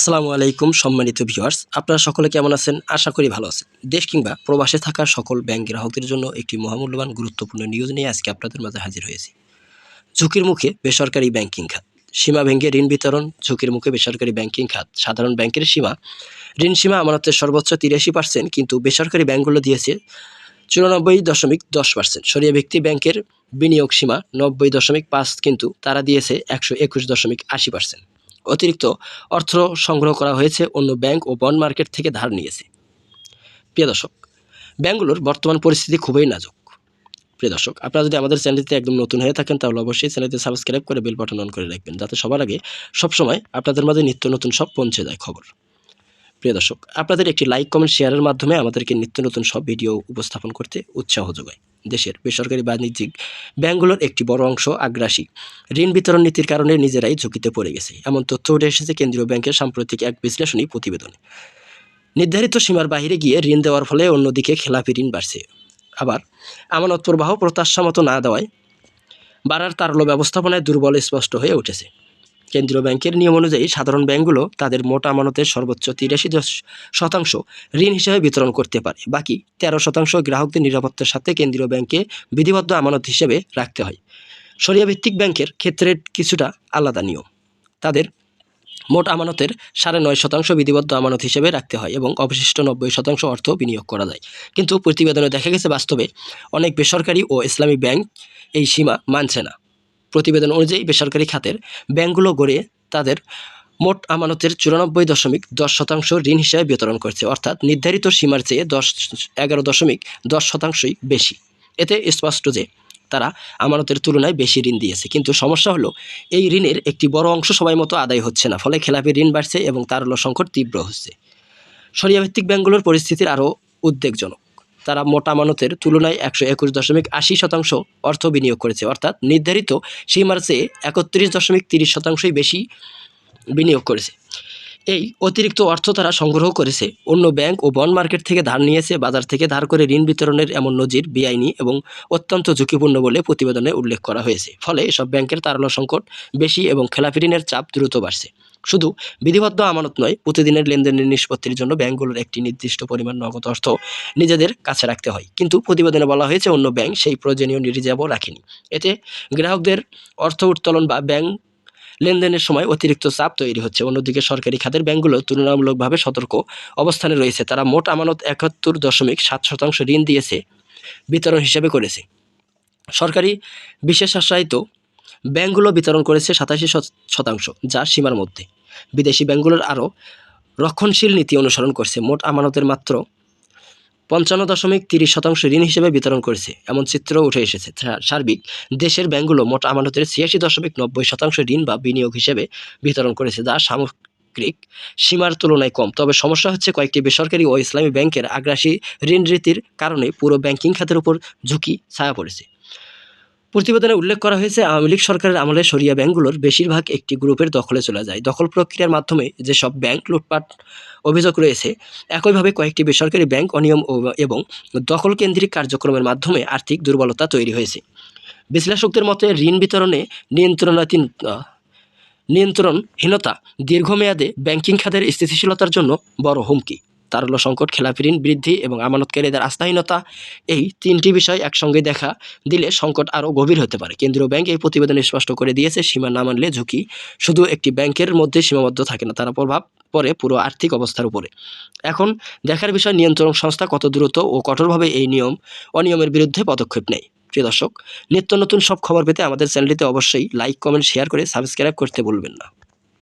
আসসালামু আলাইকুম সম্মানিত ভিউয়ার্স, আপনারা সকলে কেমন আছেন? আশা করি ভালো আছেন। দেশ কিংবা প্রবাসে থাকা সকল ব্যাংক গ্রাহকদের জন্য একটি মহামূল্যবান গুরুত্বপূর্ণ নিউজ নিয়ে আজকে আপনাদের মাঝে হাজির হয়েছি। ঝুঁকির মুখে বেসরকারি ব্যাংকিং খাত, সীমা ভেঙে ঋণ বিতরণ। ঝুঁকির মুখে বেসরকারি ব্যাংকিং খাত। সাধারণ ব্যাংকের ঋণ সীমা আমানতের সর্বোচ্চ 83%, কিন্তু বেসরকারি ব্যাংকগুলো দিয়েছে 94.10%। সরিয়া ব্যক্তি ব্যাংকের বিনিয়োগ সীমা 90.5, কিন্তু তারা দিয়েছে 121.80%। অতিরিক্ত অর্থ সংগ্রহ করা হয়েছে অন্য ব্যাংক ও বন্ড মার্কেট থেকে ধার নিয়েছে। প্রিয় দর্শক, ব্যাংকগুলোর বর্তমান পরিস্থিতি খুবই নাজুক। প্রিয় দর্শক, আপনারা যদি আমাদের চ্যানেলটিতে একদম নতুন হয়ে থাকেন তাহলে অবশ্যই চ্যানেলটি সাবস্ক্রাইব করে বেল বাটন অন করে রাখবেন, যাতে সবার আগে সবসময় আপনাদের মাঝে নিত্য নতুন সব পৌঁছে যায় খবর। প্রিয় দর্শক, আপনাদের একটি লাইক, কমেন্ট, শেয়ারের মাধ্যমে আমাদেরকে নিত্য নতুন সব ভিডিও উপস্থাপন করতে উৎসাহ যোগায়। দেশের বেসরকারি বাণিজ্যিক ব্যাংকগুলোর একটি বড় অংশ আগ্রাসী ঋণ বিতরণ নীতির কারণে নিজেরাই ঝুঁকিতে পড়ে গেছে, এমন তথ্য উঠে এসেছে কেন্দ্রীয় ব্যাংকের সাম্প্রতিক এক বিশ্লেষণী প্রতিবেদনে। নির্ধারিত সীমার বাইরে গিয়ে ঋণ দেওয়ার ফলে অন্যদিকে খেলাপি ঋণ বাড়ছে। আবার আমানত প্রবাহ প্রত্যাশা মতো না দেওয়ায় বাড়ার তারল্য ব্যবস্থাপনায় দুর্বল স্পষ্ট হয়ে উঠেছে। কেন্দ্রীয় ব্যাংকের নিয়ম অনুযায়ী সাধারণ ব্যাংকগুলো তাদের মোট আমানতের সর্বোচ্চ 83% ঋণ হিসেবে বিতরণ করতে পারে। বাকি 13% গ্রাহকদের নিরাপত্তার সাথে কেন্দ্রীয় ব্যাংকে বিধিবদ্ধ আমানত হিসেবে রাখতে হয়। শরিয়া ভিত্তিক ব্যাংকের ক্ষেত্রে কিছুটা আলাদা নিয়ম। তাদের মোট আমানতের 9.5% বিধিবদ্ধ আমানত হিসেবে রাখতে হয় এবং অবশিষ্ট 90% অর্থ বিনিয়োগ করা যায়। কিন্তু প্রতিবেদনে দেখা গেছে বাস্তবে অনেক বেসরকারি ও ইসলামী ব্যাংক এই সীমা মানছে না। প্রতিবেদন অনুযায়ী বেসরকারি খাতের ব্যাংকগুলো গড়ে তাদের মোট আমানতের 94.10% ঋণ হিসেবে বিতরণ করছে, অর্থাৎ নির্ধারিত সীমার চেয়ে 11.10% বেশি। এতে স্পষ্ট যে তারা আমানতের তুলনায় বেশি ঋণ দিয়েছে, কিন্তু সমস্যা হলো এই ঋণের একটি বড় অংশ সময় মতো আদায় হচ্ছে না, ফলে খেলাপি ঋণ বাড়ছে এবং তারল্য সংকট তীব্র হচ্ছে। শরিয়াভিত্তিক ব্যাংকগুলোর পরিস্থিতির আরও উদ্বেগজনক। তারা মোট আমানতের তুলনায় 121.80% অর্থ বিনিয়োগ করেছে, অর্থাৎ নির্ধারিত সীমার চেয়ে 31.30% বেশি বিনিয়োগ করেছে। এই অতিরিক্ত অর্থ তারা সংগ্রহ করেছে অন্য ব্যাংক ও বন্ড মার্কেট থেকে ধার নিয়েছে। বাজার থেকে ধার করে ঋণ বিতরণের এমন নজির বেআইনি এবং অত্যন্ত ঝুঁকিপূর্ণ বলে প্রতিবেদনে উল্লেখ করা হয়েছে। ফলে এসব ব্যাংকের তারল্য সংকট বেশি এবং খেলাপি ঋণের চাপ দ্রুত বাড়ছে। শুধু বিধিবদ্ধ আমানত নয়, প্রতিদিনের লেনদেনের নিষ্পত্তির জন্য ব্যাংকগুলোর একটি নির্দিষ্ট পরিমাণ নগদ অর্থ নিজেদের কাছে রাখতে হয়, কিন্তু প্রতিবেদনে বলা হয়েছে অন্য ব্যাংক সেই প্রয়োজনীয় রিজার্ভও রাখেনি। এতে গ্রাহকদের অর্থ উত্তোলন বা ব্যাংক লেনদেনের সময় অতিরিক্ত চাপ তৈরি হচ্ছে। অন্যদিকে সরকারি খাতের ব্যাংকগুলো তুলনামূলকভাবে সতর্ক অবস্থানে রয়েছে। তারা মোট আমানত 71.7% ঋণ দিয়েছে বিতরণ হিসেবে করেছে। সরকারি বিশেষায়িত ব্যাংকগুলো বিতরণ করেছে 87%, যা সীমার মধ্যে। বিদেশি ব্যাংকগুলোর আরও রক্ষণশীল নীতি অনুসরণ করছে, মোট আমানতের মাত্র 55.30% ঋণ হিসেবে বিতরণ করেছে, এমন চিত্র উঠে এসেছে। সার্বিক দেশের ব্যাংকগুলো মোট আমানতের 86.90% ঋণ বা বিনিয়োগ হিসেবে বিতরণ করেছে, যা সামগ্রিক সীমার তুলনায় কম। তবে সমস্যা হচ্ছে কয়েকটি বেসরকারি ও ইসলামী ব্যাংকের আগ্রাসী ঋণ নীতির কারণে পুরো ব্যাংকিং খাতের উপর ঝুঁকি ছায়া পড়েছে। প্রতিবেদনে উল্লেখ করা হয়েছে, আওয়ামী লীগ সরকারের আমলে শরিয়া ব্যাংকগুলোর বেশিরভাগ একটি গ্রুপের দখলে চলে যায়। দখল প্রক্রিয়ার মাধ্যমে যেসব ব্যাংক লুটপাট অভিযোগ রয়েছে, একইভাবে কয়েকটি বেসরকারি ব্যাংক অনিয়ম এবং দখল কেন্দ্রিক কার্যক্রমের মাধ্যমে আর্থিক দুর্বলতা তৈরি হয়েছে। বিশ্লেষকদের মতে ঋণ বিতরণে নিয়ন্ত্রণহীনতা দীর্ঘমেয়াদে ব্যাংকিং খাতের স্থিতিশীলতার জন্য বড় হুমকি। তারল্য সংকট, খেলাপি ঋণ বৃদ্ধি এবং আমানতকারীদের আস্থাহীনতা, এই তিনটি বিষয় একসঙ্গে দেখা দিলে সংকট আরও গভীর হতে পারে। কেন্দ্রীয় ব্যাংক এই প্রতিবেদনে স্পষ্ট করে দিয়েছে, সীমা না মানলে ঝুঁকি শুধু একটি ব্যাংকের মধ্যে সীমাবদ্ধ থাকে না, তারা প্রভাব পড়ে পুরো আর্থিক অবস্থার উপরে। এখন দেখার বিষয় নিয়ন্ত্রণ সংস্থা কত দ্রুত ও কঠোরভাবে এই অনিয়মের বিরুদ্ধে পদক্ষেপ নেয়। প্রিয় দর্শক, নিত্য নতুন সব খবর পেতে আমাদের চ্যানেলটিতে অবশ্যই লাইক, কমেন্ট, শেয়ার করে সাবস্ক্রাইব করতে ভুলবেন না।